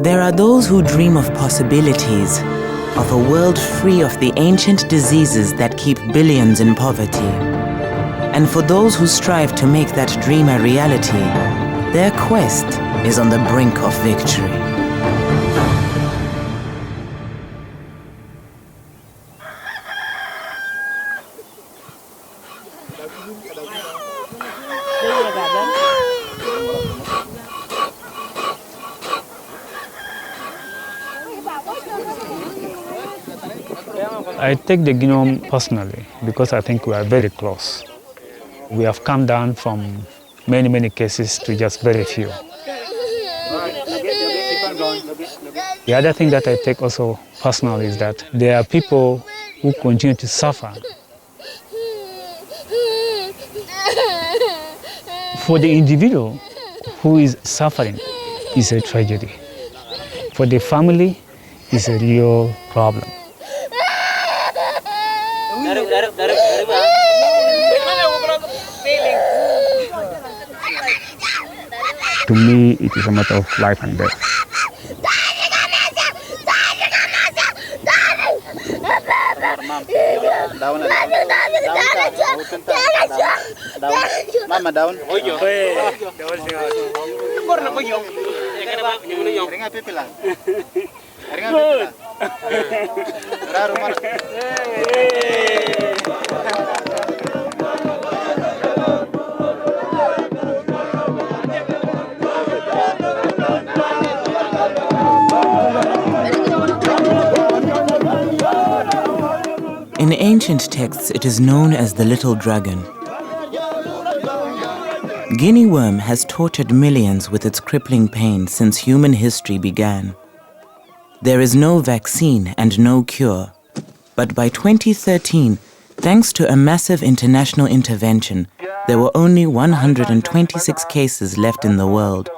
There are those who dream of possibilities, of a world free of the ancient diseases that keep billions in poverty. And for those who strive to make that dream a reality, their quest is on the brink of victory. I take the Guinea Worm personally because I think we are very close. We have come down from many cases to just very few. The other thing that I take also personally is that there are people who continue to suffer. For the individual who is suffering, it's a tragedy. For the family, it's a real problem. To me, it is a matter of life and death. Mama down. In ancient texts, it is known as the little dragon. Guinea worm has tortured millions with its crippling pain since human history began. There is no vaccine and no cure, but by 2013, thanks to a massive international intervention, there were only 126 cases left in the world,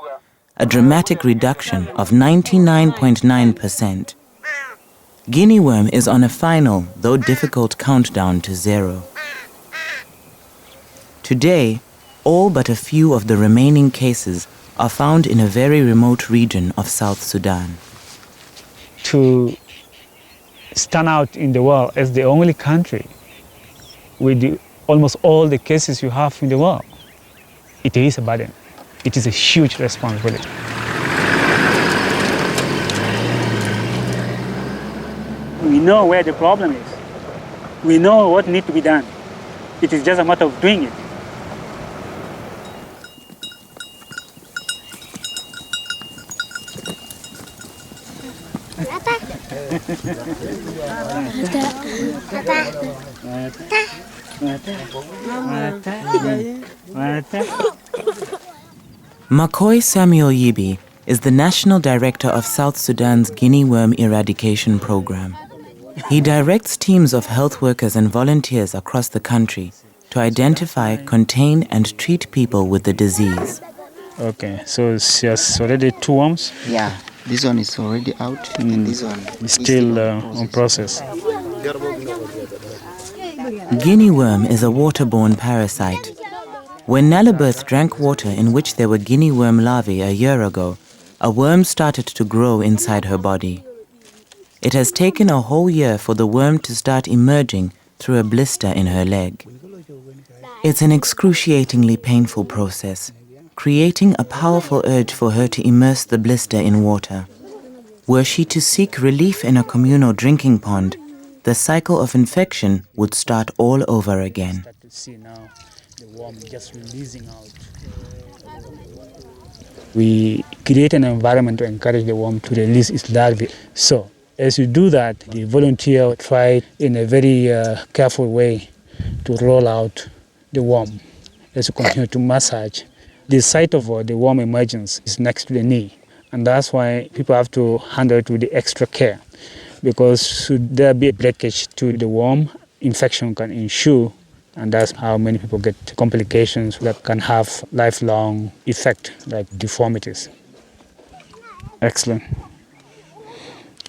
a dramatic reduction of 99.9%. Guinea worm is on a final, though difficult, countdown to zero. Today, all but a few of the remaining cases are found in a very remote region of South Sudan. To stand out in the world as the only country with almost all the cases you have in the world, it is a burden. It is a huge responsibility. We know where the problem is. We know what needs to be done. It is just a matter of doing it. McCoy Samuel Yibi is the National Director of South Sudan's Guinea Worm Eradication Program. He directs teams of health workers and volunteers across the country to identify, contain, and treat people with the disease. Okay, so she has already 2 worms? Yeah, this one is already out, and this one is still on process. Guinea worm is a waterborne parasite. When Nalabirth drank water in which there were guinea worm larvae a year ago, a worm started to grow inside her body. It has taken a whole year for the worm to start emerging through a blister in her leg. It's an excruciatingly painful process, creating a powerful urge for her to immerse the blister in water. Were she to seek relief in a communal drinking pond, the cycle of infection would start all over again. We create an environment to encourage the worm to release its larvae. So, as you do that, the volunteer try in a very careful way to roll out the worm. As you continue to massage, the site of the worm emergence is next to the knee, and that's why people have to handle it with the extra care, because should there be a breakage to the worm, infection can ensue, and that's how many people get complications that can have lifelong effect, like deformities. Excellent.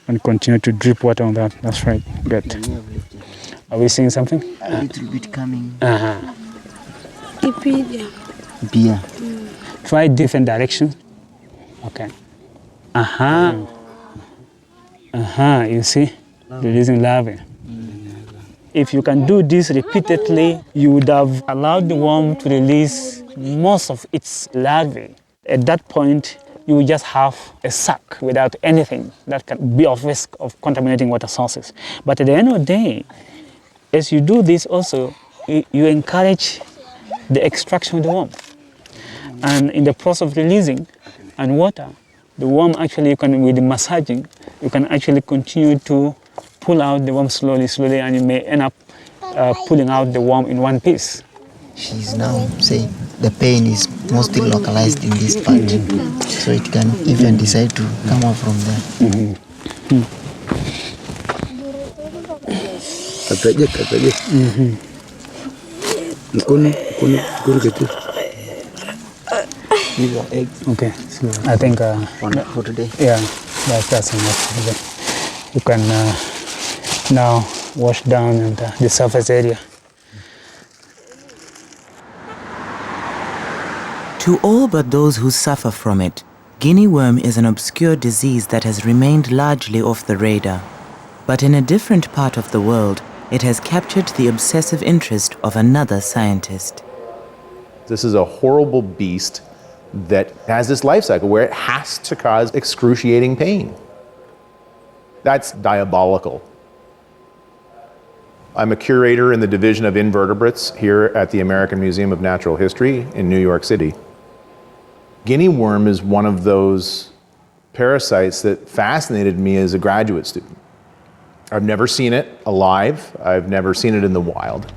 And continue to drip water on that. That's right. Good. Are we seeing something? A little bit coming. Beer. Try different directions. Okay. You see, releasing larvae. If you can do this repeatedly, you would have allowed the worm to release most of its larvae. At that point, you will just have a sac without anything that can be of risk of contaminating water sources. But at the end of the day, as you do this also, you encourage the extraction of the worm. And in the process of releasing and water, the worm actually, with the massaging, you can actually continue to pull out the worm slowly, and you may end up pulling out the worm in one piece. She's now saying the pain is mostly localized in this part, so it can even decide to come out from there. These are eggs. Okay, so I think For today. yeah, that's enough. You can now wash down and the surface area. To all but those who suffer from it, Guinea worm is an obscure disease that has remained largely off the radar. But in a different part of the world, it has captured the obsessive interest of another scientist. This is a horrible beast that has this life cycle where it has to cause excruciating pain. That's diabolical. I'm a curator in the Division of Invertebrates here at the American Museum of Natural History in New York City. Guinea worm is one of those parasites that fascinated me as a graduate student. I've never seen it alive. I've never seen it in the wild.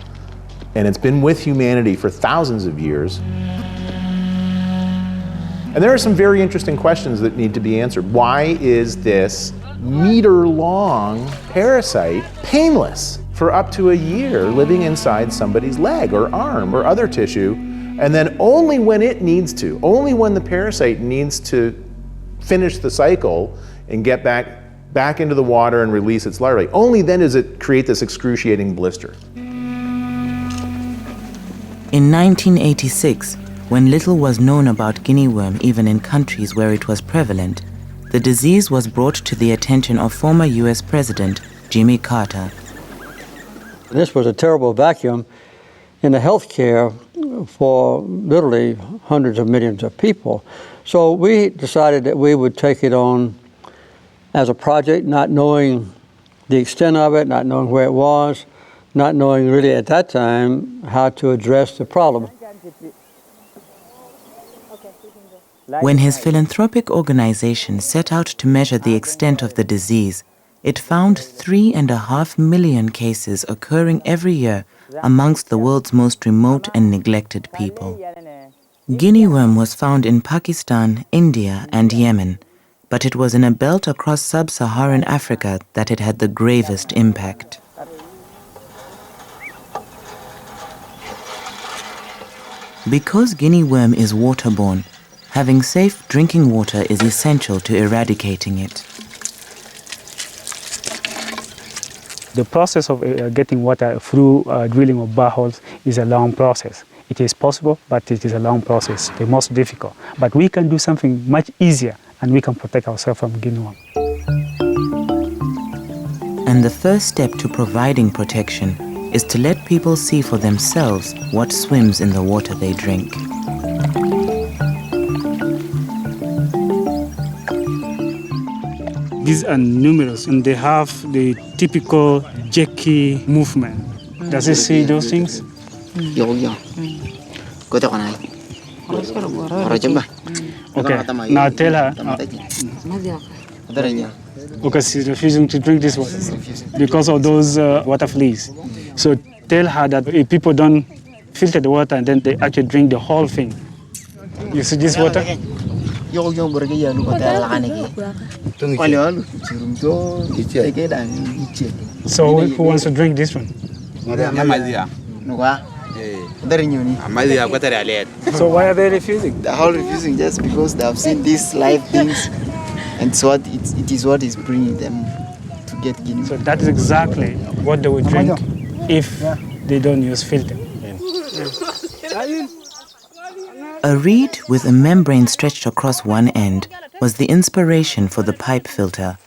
And it's been with humanity for thousands of years. And there are some very interesting questions that need to be answered. Why is this meter-long parasite painless for up to a year, living inside somebody's leg or arm or other tissue, and then only when it needs to, only when the parasite needs to finish the cycle and get back into the water and release its larvae, only then does it create this excruciating blister. In 1986, when little was known about Guinea worm even in countries where it was prevalent, the disease was brought to the attention of former US President Jimmy Carter. This was a terrible vacuum in the healthcare for literally hundreds of millions of people. So we decided that we would take it on as a project, not knowing the extent of it, not knowing where it was, not knowing really at that time how to address the problem. When his philanthropic organization set out to measure the extent of the disease, it found 3.5 million cases occurring every year amongst the world's most remote and neglected people. Guinea worm was found in Pakistan, India, and Yemen, but it was in a belt across sub-Saharan Africa that it had the gravest impact. Because Guinea worm is waterborne, having safe drinking water is essential to eradicating it. The process of getting water through drilling of boreholes is a long process. It is possible, but it is a long process, the most difficult. But we can do something much easier, and we can protect ourselves from Guinea worm. And the first step to providing protection is to let people see for themselves what swims in the water they drink. These are numerous, and they have the typical jerky movement. Does it see those things? Okay, now tell her. Okay, she's refusing to drink this water because of those water fleas. So tell her that if people don't filter the water and then they actually drink the whole thing. You see this water? So who wants to drink this one? So why are they refusing? They're all refusing just because they have seen these live things, and so it is what is bringing them to get Guinea. So that is exactly what they would drink if they don't use filter. A reed with a membrane stretched across one end was the inspiration for the pipe filter,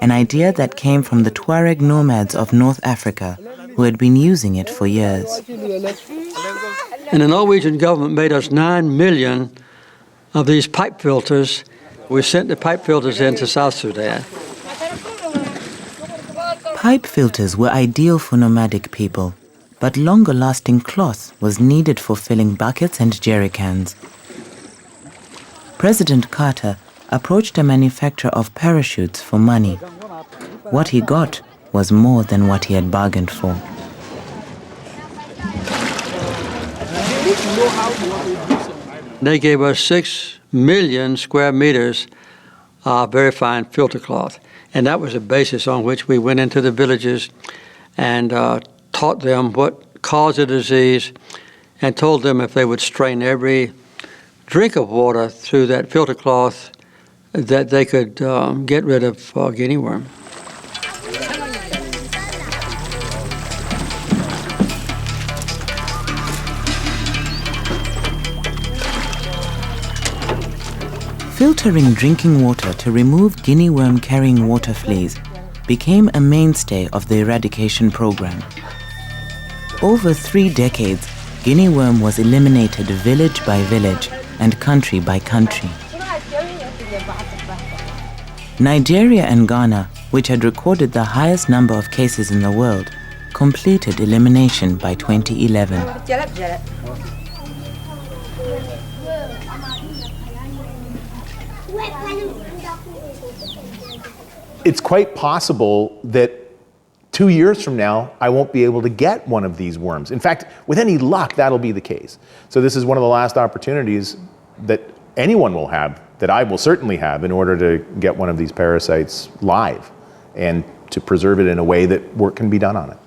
an idea that came from the Tuareg nomads of North Africa who had been using it for years. And the Norwegian government made us 9 million of these pipe filters. We sent the pipe filters into South Sudan. Pipe filters were ideal for nomadic people, but longer-lasting cloth was needed for filling buckets and jerry cans. President Carter approached a manufacturer of parachutes for money. What he got was more than what he had bargained for. They gave us 6 million square meters of very fine filter cloth. And that was the basis on which we went into the villages and taught them what caused the disease and told them if they would strain every drink of water through that filter cloth that they could get rid of guinea worm. Filtering drinking water to remove guinea worm-carrying water fleas became a mainstay of the eradication program. Over 3 decades, guinea worm was eliminated village by village and country by country. Nigeria and Ghana, which had recorded the highest number of cases in the world, completed elimination by 2011. It's quite possible that 2 years from now, I won't be able to get one of these worms. In fact, with any luck, that'll be the case. So this is one of the last opportunities that anyone will have, that I will certainly have, in order to get one of these parasites live and to preserve it in a way that work can be done on it.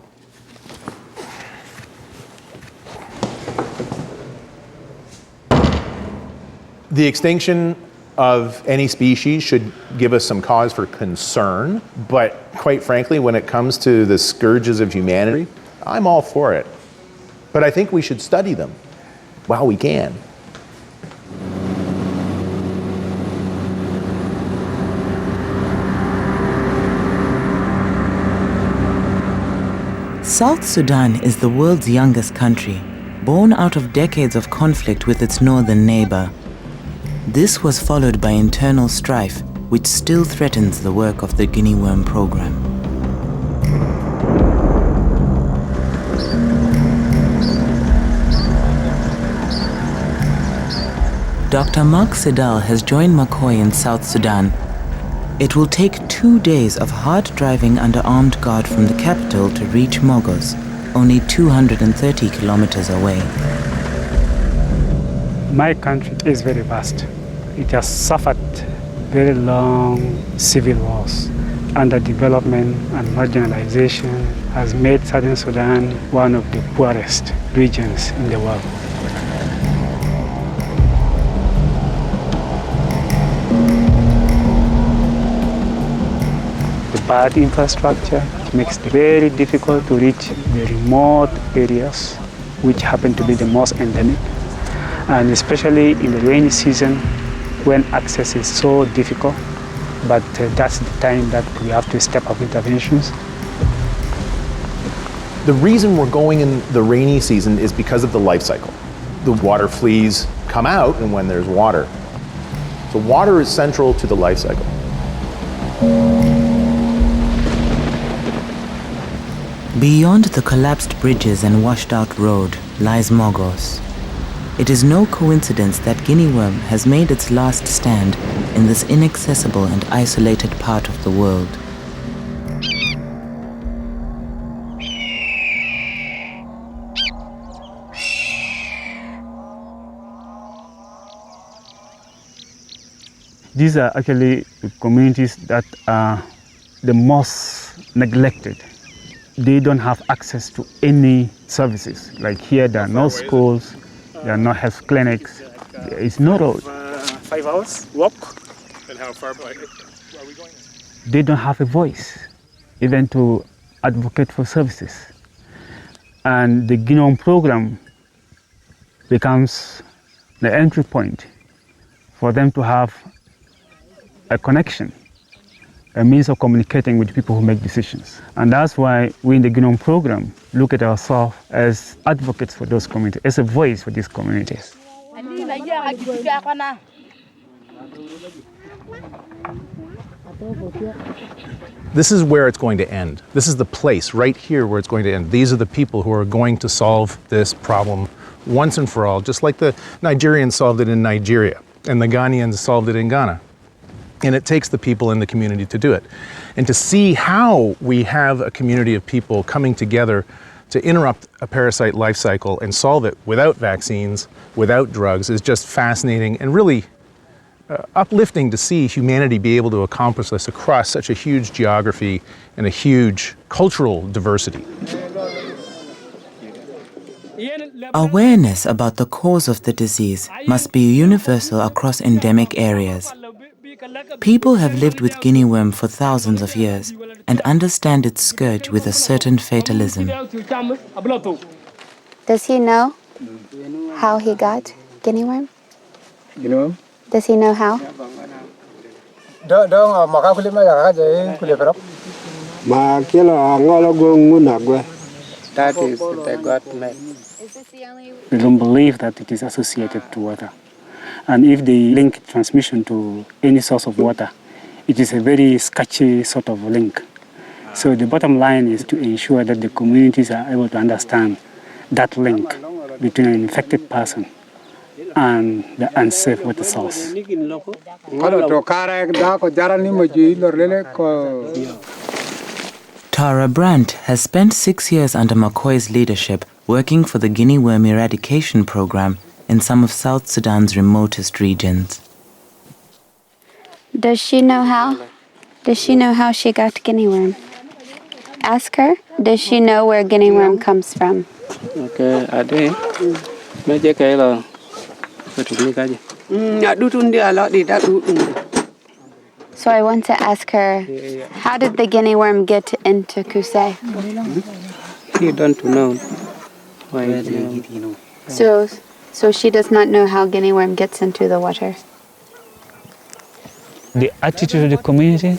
The extinction of any species should give us some cause for concern, but quite frankly, when it comes to the scourges of humanity, I'm all for it. But I think we should study them while we can. South Sudan is the world's youngest country, born out of decades of conflict with its northern neighbor. This was followed by internal strife, which still threatens the work of the guinea worm program. Dr. Mark Sedal has joined McCoy in South Sudan. It will take 2 days of hard driving under armed guard from the capital to reach Mogos, only 230 kilometers away. My country is very vast. It has suffered very long civil wars. Underdevelopment and marginalization has made Southern Sudan one of the poorest regions in the world. The bad infrastructure makes it very difficult to reach the remote areas, which happen to be the most endemic. And especially in the rainy season when access is so difficult, but that's the time that we have to step up interventions. The reason we're going in the rainy season is because of the life cycle. The water fleas come out and when there's water. So water is central to the life cycle. Beyond the collapsed bridges and washed-out road lies Mogos. It is no coincidence that guinea worm has made its last stand in this inaccessible and isolated part of the world. These are actually communities that are the most neglected. They don't have access to any services. Like here, there are no schools, there are no health clinics, there is no road. 5 hours walk. And how far are we going? They don't have a voice, even to advocate for services. And the Guinea Worm program becomes the entry point for them to have a connection, a means of communicating with people who make decisions. And that's why we in the Guinea Worm program look at ourselves as advocates for those communities, as a voice for these communities. This is where it's going to end. This is the place right here where it's going to end. These are the people who are going to solve this problem once and for all, just like the Nigerians solved it in Nigeria and the Ghanaians solved it in Ghana. And it takes the people in the community to do it. And to see how we have a community of people coming together to interrupt a parasite life cycle and solve it without vaccines, without drugs, is just fascinating and really uplifting to see humanity be able to accomplish this across such a huge geography and a huge cultural diversity. Awareness about the cause of the disease must be universal across endemic areas. People have lived with Guinea worm for thousands of years and understand its scourge with a certain fatalism. Does he know how he got Guinea worm? Does he know how? That is the God made. They don't believe that it is associated to water. And if they link transmission to any source of water, it is a very sketchy sort of link. So the bottom line is to ensure that the communities are able to understand that link between an infected person and the unsafe water source. Tara Brandt has spent 6 years under McCoy's leadership working for the Guinea Worm Eradication Program in some of South Sudan's remotest regions. Does she know how? Does she know how she got Guinea worm? Ask her. Does she know where Guinea worm comes from? Okay, I did. So I want to ask her, how did the Guinea worm get into Kusei? He don't know. So she does not know how Guinea worm gets into the water. The attitude of the community,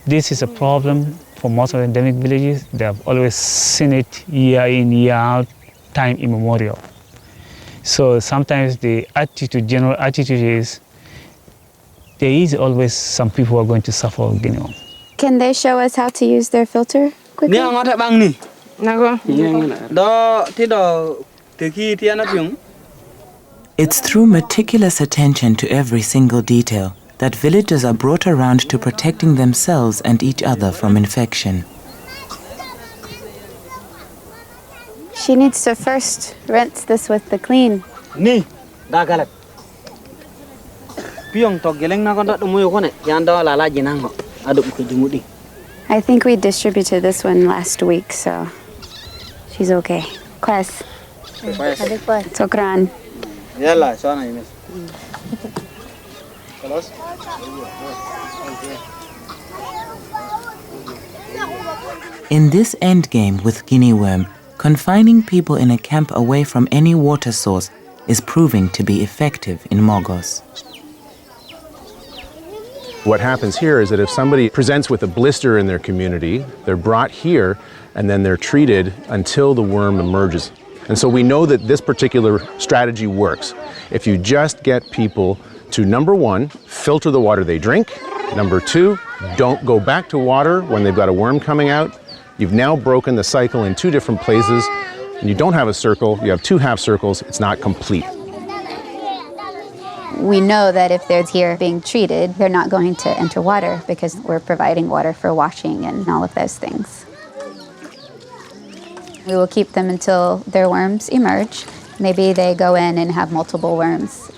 this is a problem for most of the endemic villages. They have always seen it year in, year out, time immemorial. So sometimes the attitude, general attitude is, there is always some people who are going to suffer Guinea worm. Can they show us how to use their filter quickly? It's through meticulous attention to every single detail that villagers are brought around to protecting themselves and each other from infection. She needs to first rinse this with the clean. I think we distributed this one last week, so she's okay. Kwes. Sokran. In this endgame with Guinea worm, confining people in a camp away from any water source is proving to be effective in Mogos. What happens here is that if somebody presents with a blister in their community, they're brought here and then they're treated until the worm emerges. And so we know that this particular strategy works. If you just get people to, number one, filter the water they drink. Number two, don't go back to water when they've got a worm coming out. You've now broken the cycle in two different places, and you don't have a circle, you have two half circles, it's not complete. We know that if they're here being treated, they're not going to enter water because we're providing water for washing and all of those things. We will keep them until their worms emerge. Maybe they go in and have multiple worms.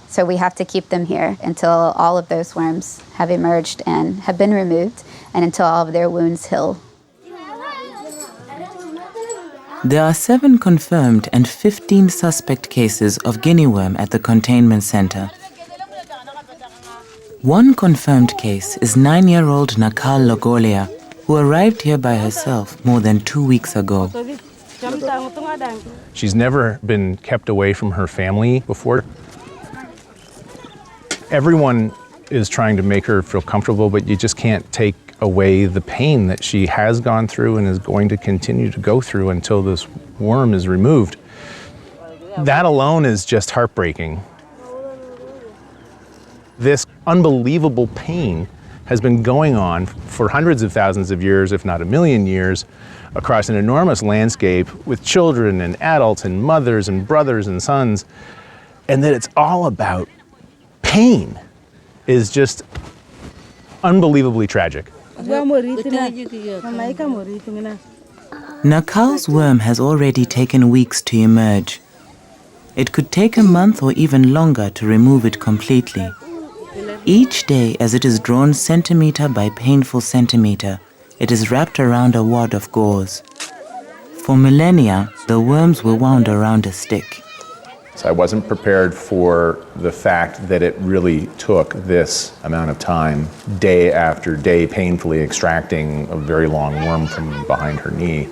So we have to keep them here until all of those worms have emerged and have been removed, and until all of their wounds heal. There are 7 confirmed and 15 suspect cases of Guinea worm at the containment center. One confirmed case is 9-year-old Nakal Logolia, who arrived here by herself more than 2 weeks ago. She's never been kept away from her family before. Everyone is trying to make her feel comfortable, but you just can't take away the pain that she has gone through and is going to continue to go through until this worm is removed. That alone is just heartbreaking. This unbelievable pain has been going on for hundreds of thousands of years, if not a million years, across an enormous landscape with children and adults and mothers and brothers and sons, and that it's all about pain is just unbelievably tragic. Nakal's worm has already taken weeks to emerge. It could take a month or even longer to remove it completely. Each day, as it is drawn centimeter by painful centimeter, it is wrapped around a wad of gauze. For millennia, the worms were wound around a stick. So I wasn't prepared for the fact that it really took this amount of time, day after day, painfully extracting a very long worm from behind her knee.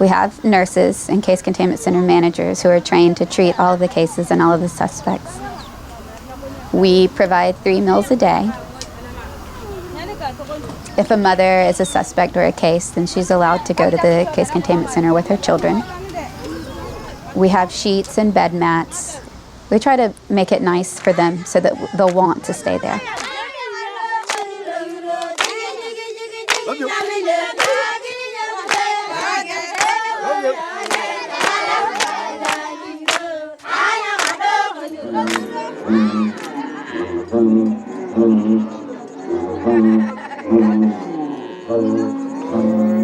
We have nurses and case containment center managers who are trained to treat all of the cases and all of the suspects. We provide 3 meals a day. If a mother is a suspect or a case, then she's allowed to go to the case containment center with her children. We have sheets and bed mats. We try to make it nice for them so that they'll want to stay there.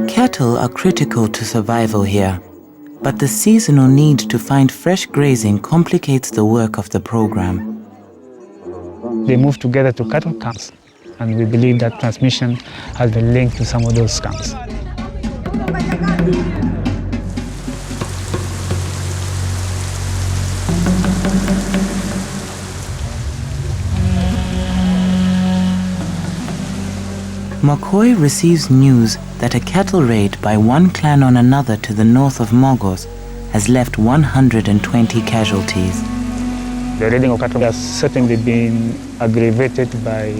Cattle are critical to survival here, but the seasonal need to find fresh grazing complicates the work of the program. They move together to cattle camps, and we believe that transmission has been linked to some of those camps. McCoy receives news that a cattle raid by one clan on another to the north of Mogos has left 120 casualties. The raiding of cattle has certainly been aggravated by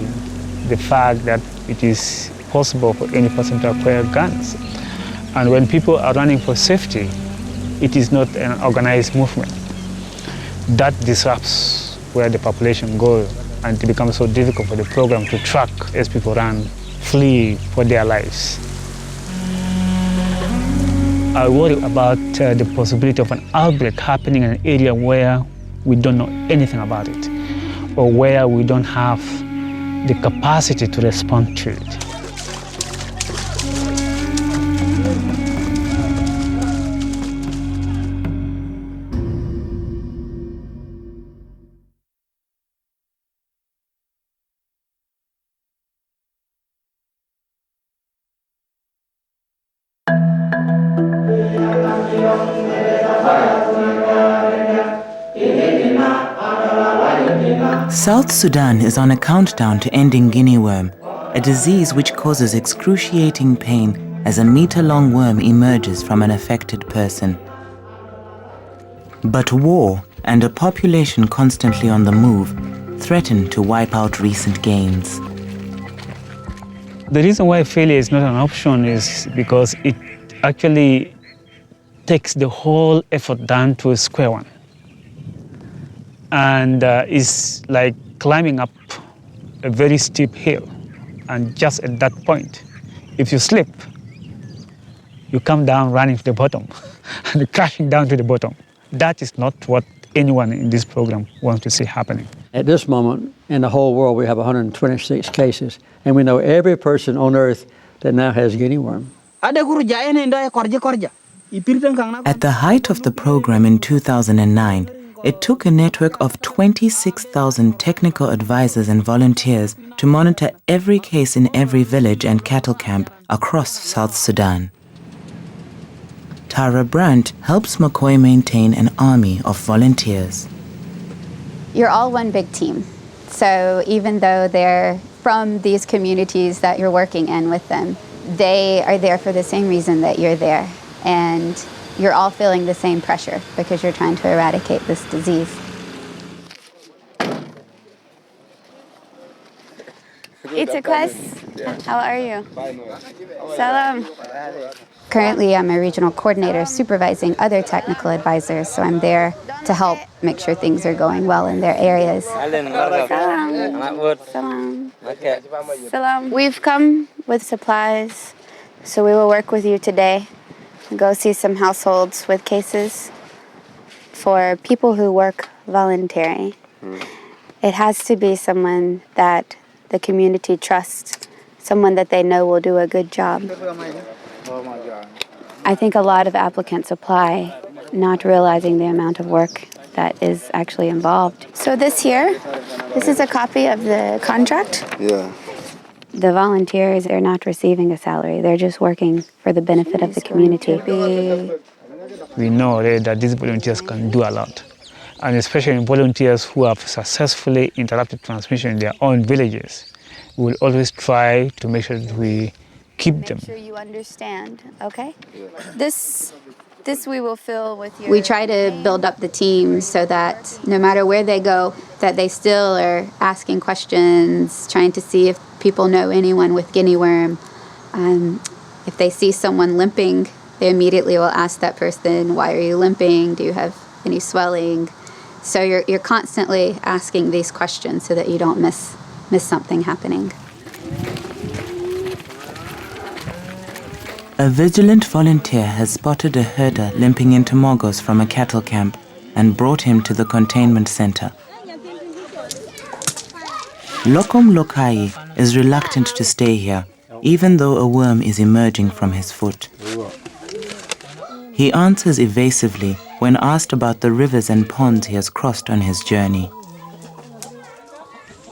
the fact that it is possible for any person to acquire guns. And when people are running for safety, it is not an organized movement. That disrupts where the population goes, and it becomes so difficult for the program to track as people run, flee for their lives. I worry about the possibility of an outbreak happening in an area where we don't know anything about it, or where we don't have the capacity to respond to it. South Sudan is on a countdown to ending Guinea worm, a disease which causes excruciating pain as a meter-long worm emerges from an affected person. But war and a population constantly on the move threaten to wipe out recent gains. The reason why failure is not an option is because it actually takes the whole effort down to a square one. And it's like climbing up a very steep hill. And just at that point, if you slip, you come down running to the bottom and crashing down to the bottom. That is not what anyone in this program wants to see happening. At this moment, in the whole world, we have 126 cases, and we know every person on Earth that now has Guinea worm. At the height of the program in 2009, it took a network of 26,000 technical advisors and volunteers to monitor every case in every village and cattle camp across South Sudan. Tara Brandt helps McCoy maintain an army of volunteers. You're all one big team. So even though they're from these communities that you're working in with them, they are there for the same reason that you're there. And you're all feeling the same pressure because you're trying to eradicate this disease. Itakwas, how are you? Salam. Currently, I'm a regional coordinator supervising other technical advisors, so I'm there to help make sure things are going well in their areas. Salam. Salam. Salam. We've come with supplies, so we will work with you today. Go see some households with cases for people who work voluntary. It has to be someone that the community trusts, someone that they know will do a good job. I think a lot of applicants apply not realizing the amount of work that is actually involved. So this is a copy of the contract. Yeah. The volunteers are not receiving a salary. They're just working for the benefit of the community. We know already that these volunteers can do a lot. And especially volunteers who have successfully interrupted transmission in their own villages. We will always try to make sure that we keep them. Make sure you understand, okay? This we will fill with your... We try to build up the team so that no matter where they go, that they still are asking questions, trying to see if people know anyone with Guinea worm. If they see someone limping, they immediately will ask that person, why are you limping? Do you have any swelling? So you're constantly asking these questions so that you don't miss something happening. A vigilant volunteer has spotted a herder limping into Mogos from a cattle camp and brought him to the containment center. Lokom Lokai is reluctant to stay here, even though a worm is emerging from his foot. He answers evasively when asked about the rivers and ponds he has crossed on his journey.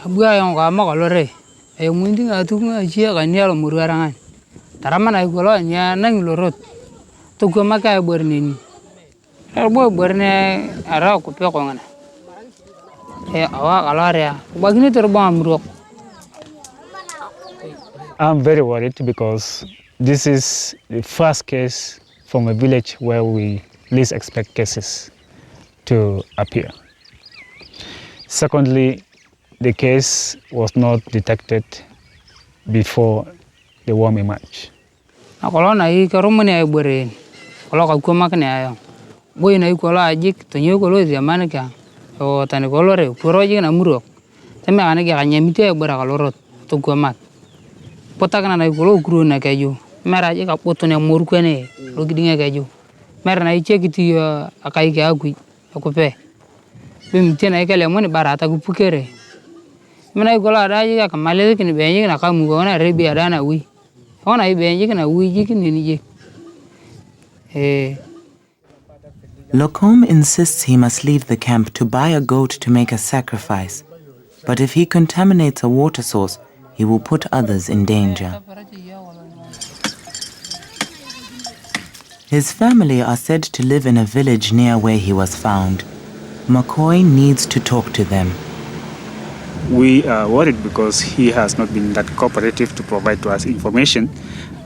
I'm very worried because this is the first case from a village where we least expect cases to appear. Secondly, the case was not detected before the worm emerged. Lokom insists he must leave the camp to buy a goat to make a sacrifice, but if he contaminates a water source, he will put others in danger. His family are said to live in a village near where he was found. McCoy needs to talk to them. We are worried because he has not been that cooperative to provide to us information,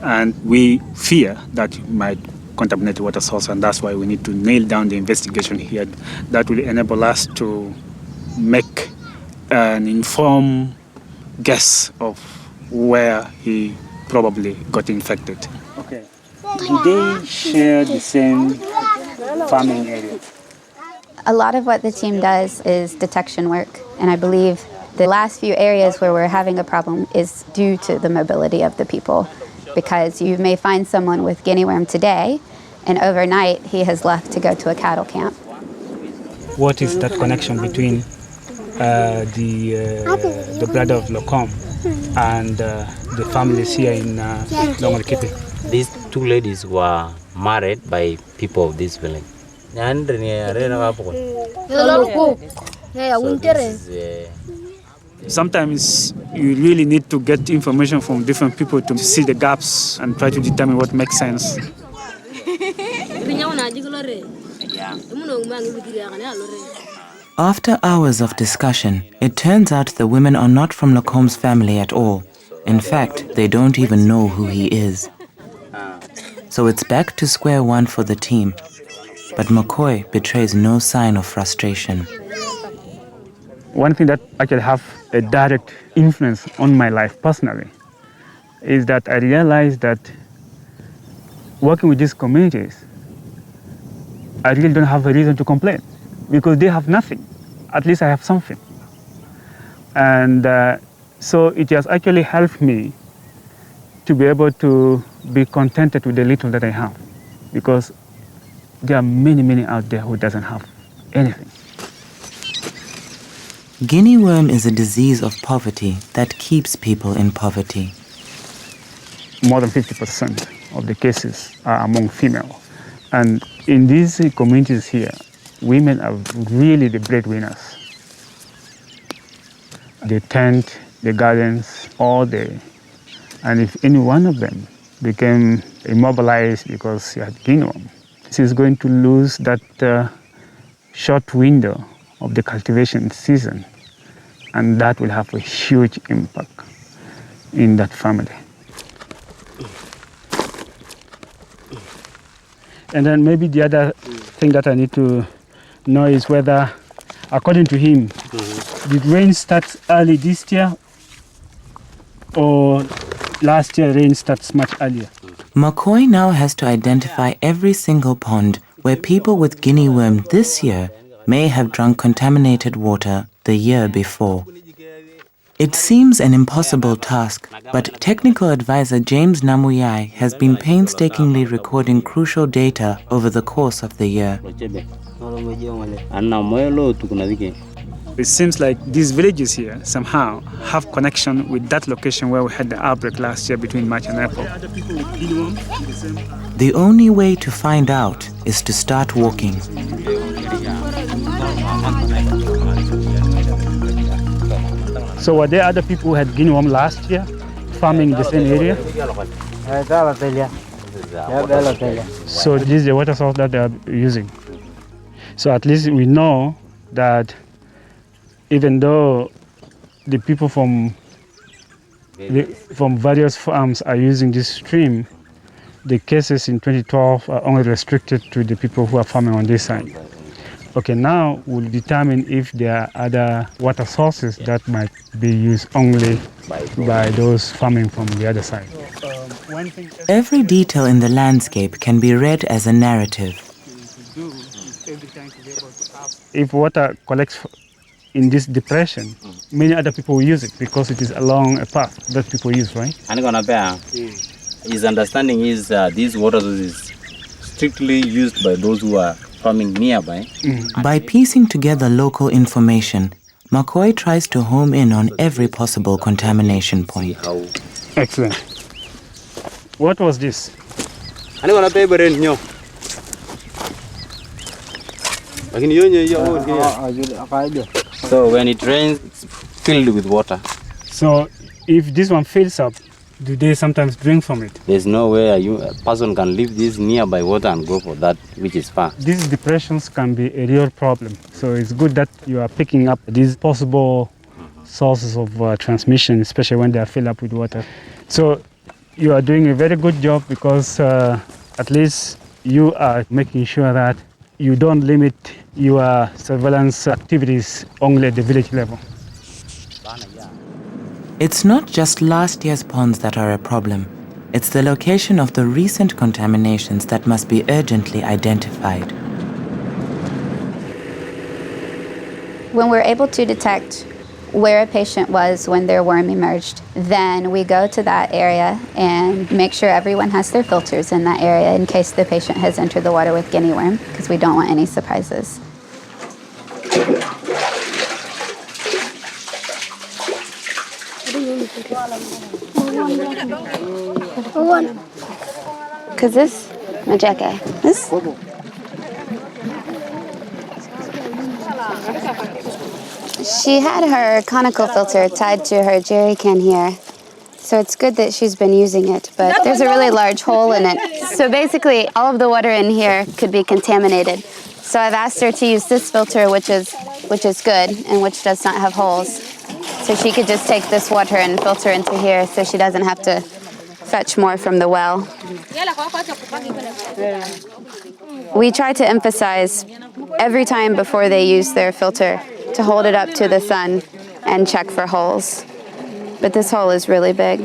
and we fear that he might contaminate the water source, and that's why we need to nail down the investigation here. That will enable us to make an informed guess of where he probably got infected. Okay. Do they share the same farming area? A lot of what the team does is detection work, and I believe the last few areas where we're having a problem is due to the mobility of the people, because you may find someone with Guinea worm today, and overnight he has left to go to a cattle camp. What is that connection between the brother of Lokom and the families here in Longalkiti? These two ladies were married by people of this village. Sometimes you really need to get information from different people to see the gaps and try to determine what makes sense. After hours of discussion, it turns out the women are not from Lokom's family at all. In fact, they don't even know who he is. So it's back to square one for the team, but McCoy betrays no sign of frustration. One thing that actually have a direct influence on my life personally is that I realized that working with these communities, I really don't have a reason to complain because they have nothing. At least I have something. And so it has actually helped me to be able to be contented with the little that I have, because there are many, many out there who doesn't have anything. Guinea worm is a disease of poverty that keeps people in poverty. More than 50% of the cases are among female. And in these communities here, women are really the breadwinners. They tend the gardens all day. And if any one of them became immobilized because she had Guinea worm, she's going to lose that short window of the cultivation season. And that will have a huge impact in that family. And then maybe the other thing that I need to know is whether, according to him, did rain start early this year or last year rain starts much earlier? McCoy now has to identify every single pond where people with Guinea worm this year may have drunk contaminated water the year before. It seems an impossible task, but technical advisor James Namuyai has been painstakingly recording crucial data over the course of the year. It seems like these villages here somehow have connection with that location where we had the outbreak last year between March and April. The only way to find out is to start walking. So were there other people who had Guinea worm last year, farming in the same area? So this is the water source that they are using. So at least we know that even though the people from various farms are using this stream, the cases in 2012 are only restricted to the people who are farming on this side. Okay, now we'll determine if there are other water sources that might be used only by those farming from the other side. Every detail in the landscape can be read as a narrative. If water collects in this depression, many other people will use it because it is along a path that people use, right? His understanding is these water sources strictly used by those who are farming nearby. By piecing together local information, McCoy tries to home in on every possible contamination point. Excellent. What was this? So when it rains, it's filled with water. So if this one fills up, do they sometimes drink from it? There's no way a person can leave this nearby water and go for that which is far. These depressions can be a real problem. So it's good that you are picking up these possible sources of transmission, especially when they are filled up with water. So you are doing a very good job because at least you are making sure that you don't limit your surveillance activities only at the village level. It's not just last year's ponds that are a problem. It's the location of the recent contaminations that must be urgently identified. When we're able to detect where a patient was when their worm emerged, then we go to that area and make sure everyone has their filters in that area in case the patient has entered the water with Guinea worm, because we don't want any surprises. Because this, Majeke, this. She had her conical filter tied to her jerry can here. So it's good that she's been using it, but there's a really large hole in it. So basically, all of the water in here could be contaminated. So I've asked her to use this filter, which is good and which does not have holes. So she could just take this water and filter into here so she doesn't have to fetch more from the well. We try to emphasize every time before they use their filter to hold it up to the sun and check for holes. But this hole is really big.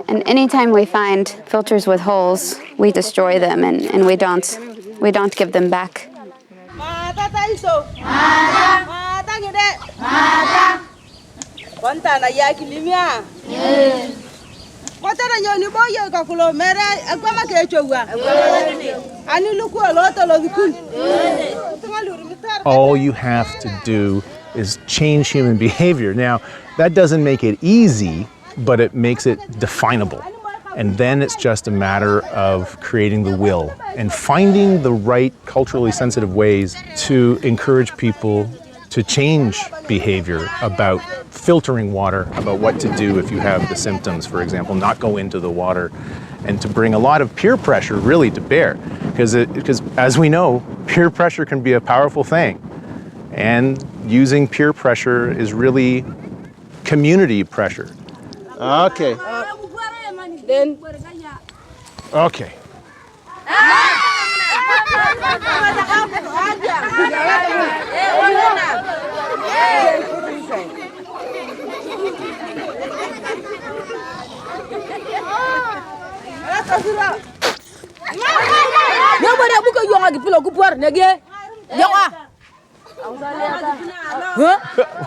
And anytime we find filters with holes, we destroy them and we don't give them back. All you have to do is change human behavior. Now, that doesn't make it easy, but it makes it definable. And then it's just a matter of creating the will and finding the right culturally sensitive ways to encourage people to change behavior about filtering water, about what to do if you have the symptoms, for example, not go into the water, and to bring a lot of peer pressure really to bear. Because as we know, peer pressure can be a powerful thing. And using peer pressure is really community pressure. Okay. Okay.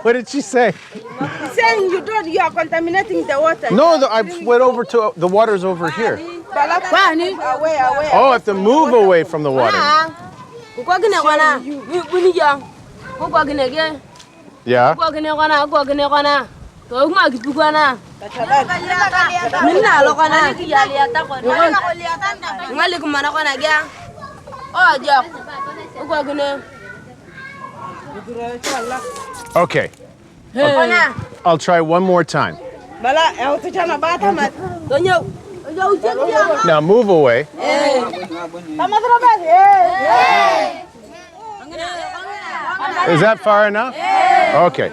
What did she say? She's saying you are contaminating the water. No, I went over to the water's over here. Away. Oh, I have to move away from the water. Yeah. Okay. I'll try one more time. Now move away. Is that far enough? Okay.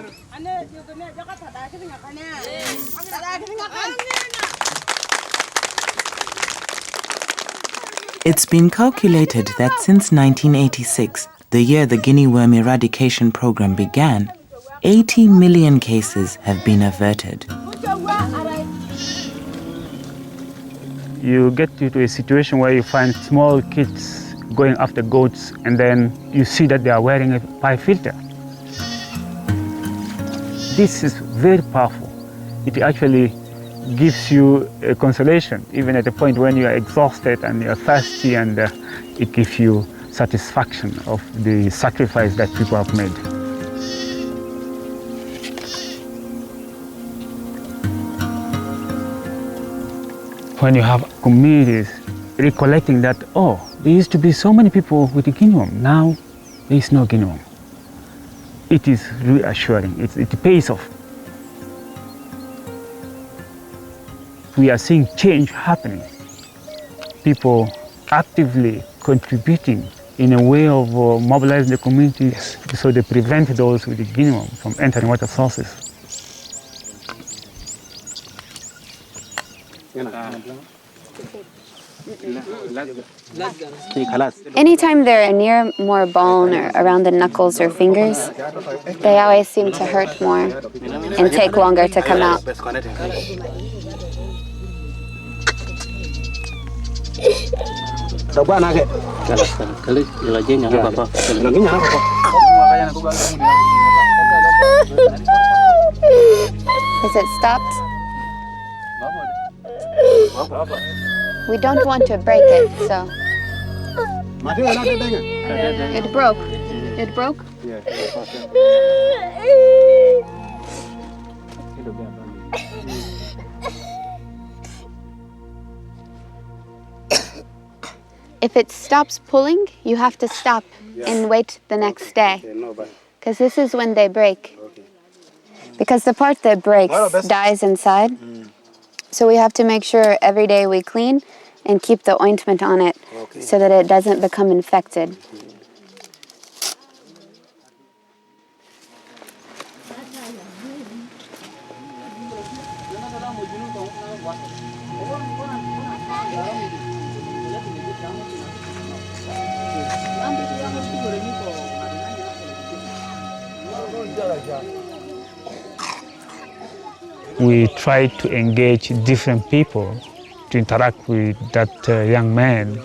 It's been calculated that since 1986, the year the Guinea worm eradication program began, 80 million cases have been averted. You get to a situation where you find small kids going after goats, and then you see that they are wearing a pipe filter. This is very powerful. It actually gives you a consolation, even at the point when you are exhausted and you are thirsty, and it gives you satisfaction of the sacrifice that people have made. When you have communities recollecting that, oh, there used to be so many people with the Guinea worm, now there is no Guinea worm. It is reassuring, it pays off. We are seeing change happening. People actively contributing in a way of mobilizing the communities so they prevent those with the Guinea worm from entering water sources. Anytime they're near more bone or around the knuckles or fingers, they always seem to hurt more and take longer to come out. Is it stopped? We don't want to break it, so. It broke. It broke? If it stops pulling, you have to stop and wait the next day, because this is when they break. Because the part that breaks dies inside. So we have to make sure every day we clean and keep the ointment on it so that it doesn't become infected. We try to engage different people to interact with that young man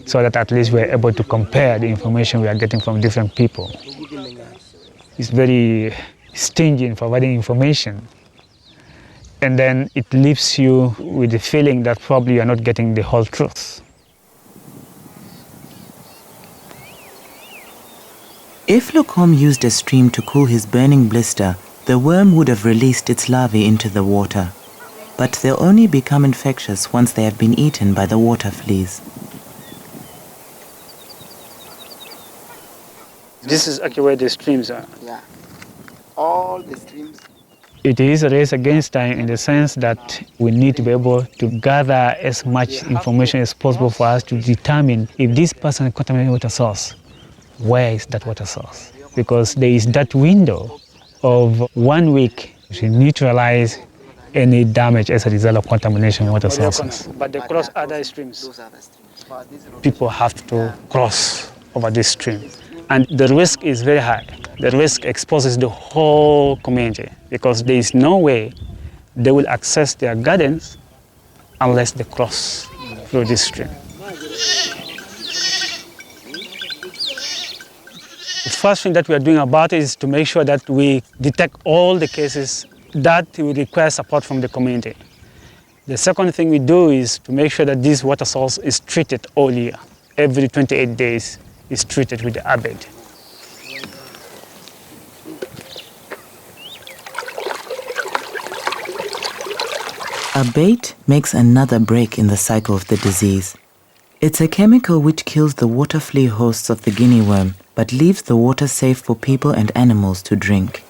so that at least we're able to compare the information we are getting from different people. It's very stingy in providing information. And then it leaves you with the feeling that probably you're not getting the whole truth. If Lacombe used a stream to cool his burning blister, the worm would have released its larvae into the water. But they'll only become infectious once they have been eaten by the water fleas. This is actually where the streams are. Yeah. All the streams. It is a race against time in the sense that we need to be able to gather as much information as possible for us to determine if this person contaminated water source, where is that water source? Because there is that window of 1 week to neutralize any damage as a result of contamination in water sources. But they cross other streams. People have to cross over this stream. And the risk is very high. The risk exposes the whole community because there is no way they will access their gardens unless they cross through this stream. The first thing that we are doing about it is to make sure that we detect all the cases that will require support from the community. The second thing we do is to make sure that this water source is treated all year. Every 28 days is treated with the abate. Abate makes another break in the cycle of the disease. It's a chemical which kills the water flea hosts of the Guinea worm, but leaves the water safe for people and animals to drink.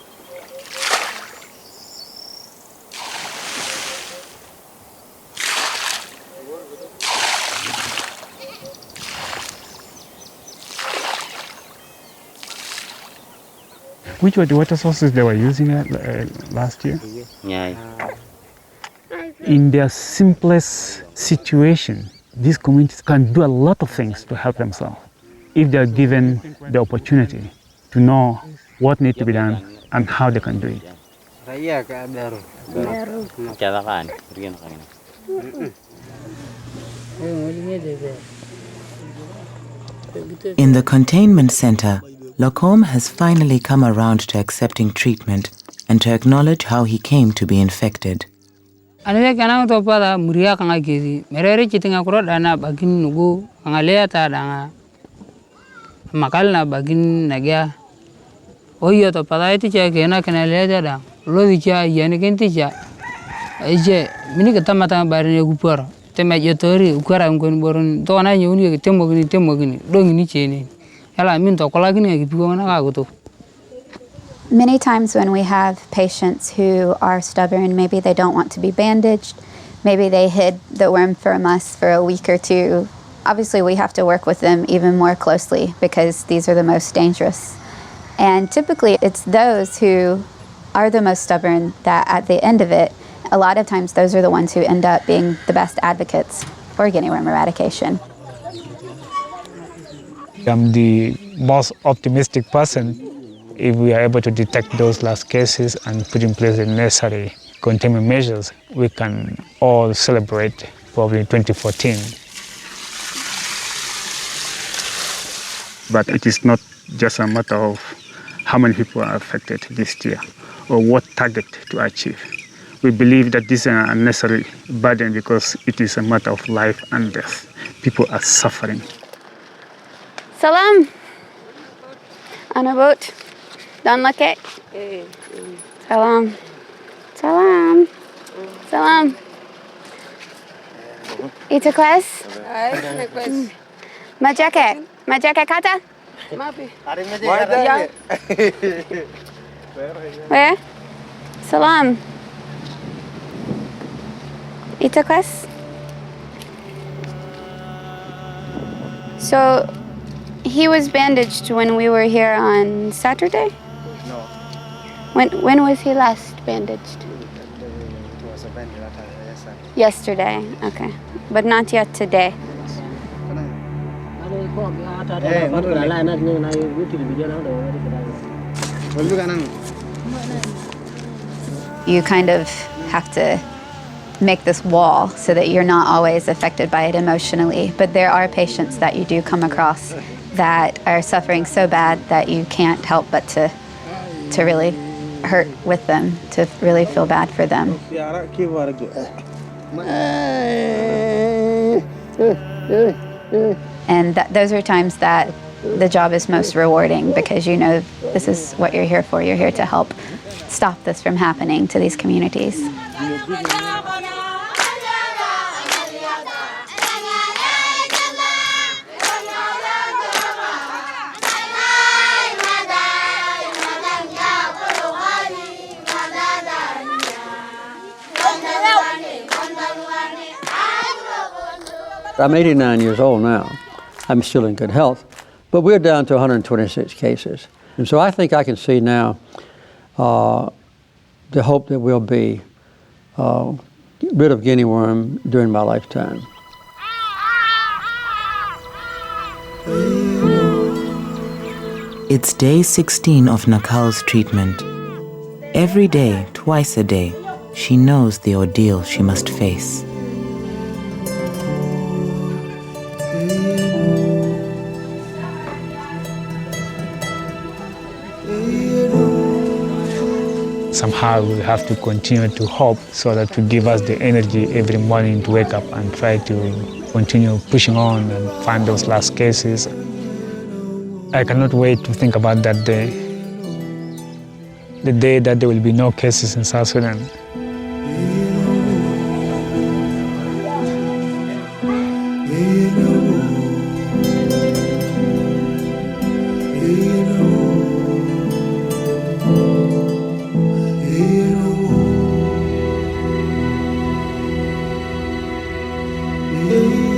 Which were the water sources they were using last year? Yeah. In their simplest situation, these communities can do a lot of things to help themselves if they are given the opportunity to know what needs to be done and how they can do it. In the containment center, Lacombe has finally come around to accepting treatment and to acknowledge how he came to be infected. Ane kana to pada muria kanga kezi merere chitinga kuro dana bagin nugu kanga lea ta danga makal na bagin nagya oyo to pada iti cha kena kana lea ta dang lo di cha yani kenti cha eje mini kata mata bari ne guporo tema je tori ukara ngoni boron to na nyuni ke temo gini dongi ni cheni ela min to kola gini ke pigo na ka goto. Many times when we have patients who are stubborn, maybe they don't want to be bandaged, maybe they hid the worm from us for a week or two. Obviously, we have to work with them even more closely because these are the most dangerous. And typically, it's those who are the most stubborn that at the end of it, a lot of times those are the ones who end up being the best advocates for Guinea worm eradication. I'm the most optimistic person. If we are able to detect those last cases and put in place the necessary containment measures, we can all celebrate probably in 2014. But it is not just a matter of how many people are affected this year or what target to achieve. We believe that this is an unnecessary burden because it is a matter of life and death. People are suffering. Salam. On a boat. Don't look it. Salam. Salam. Salam. Ita class? My jacket. My jacket kata? Where? Salam. Ita class? So he was bandaged when we were here on Saturday? No. When was he last bandaged? It was a bandage Yesterday, okay. But not yet today. you kind of have to make this wall so that you're not always affected by it emotionally. But there are patients that you do come across that are suffering so bad that you can't help but to really hurt with them, to really feel bad for them. And those are times that the job is most rewarding, because you know this is what you're here for. You're here to help stop this from happening to these communities. I'm 89 years old now. I'm still in good health, but we're down to 126 cases. And so I think I can see now the hope that we'll be rid of Guinea worm during my lifetime. It's day 16 of Nakal's treatment. Every day, twice a day, she knows the ordeal she must face. Somehow we have to continue to hope, so that to give us the energy every morning to wake up and try to continue pushing on and find those last cases. I cannot wait to think about that day, the day that there will be no cases in South Sudan. Hey.